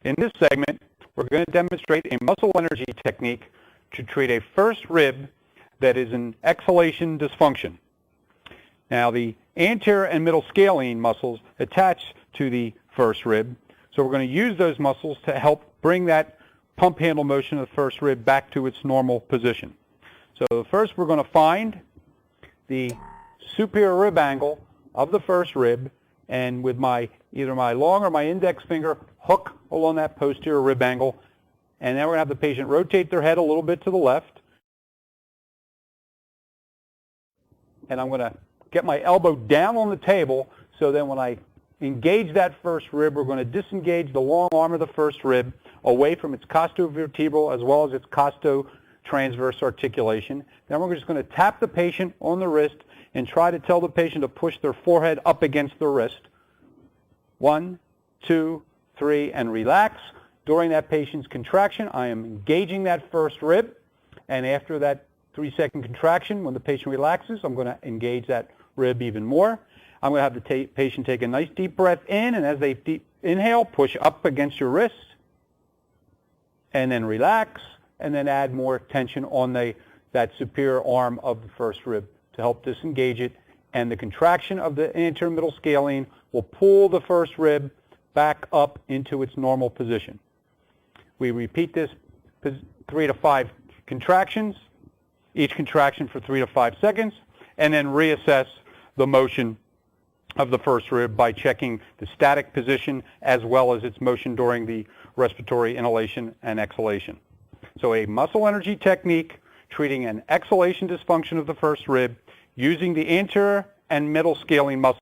In this segment, we're going to demonstrate a muscle energy technique to treat a first rib that is an exhalation dysfunction. Now, the anterior and middle scalene muscles attach to the first rib, so we're going to use those muscles to help bring that pump handle motion of the first rib back to its normal position. So first we're going to find the superior rib angle of the first rib, and with either my long or my index finger hook along that posterior rib angle, and then we're going to have the patient rotate their head a little bit to the left, and I'm going to get my elbow down on the table, so then when I engage that first rib, we're going to disengage the long arm of the first rib away from its costovertebral as well as its costotransverse articulation. Then we're just going to tap the patient on the wrist and try to tell the patient to push their forehead up against the wrist. 1, 2, 3, and relax. During that patient's contraction, I am engaging that first rib, and after that 3-second contraction, when the patient relaxes, I'm going to engage that rib even more. I'm going to have the patient take a nice deep breath in, and as they inhale, push up against your wrist, and then relax, and then add more tension on that superior arm of the first rib to help disengage it, and the contraction of the anterior middle scalene will pull the first rib back up into its normal position. We repeat this 3 to 5 contractions, each contraction for 3 to 5 seconds, and then reassess the motion of the first rib by checking the static position as well as its motion during the respiratory inhalation and exhalation. So a muscle energy technique treating an exhalation dysfunction of the first rib using the anterior and middle scalene muscles.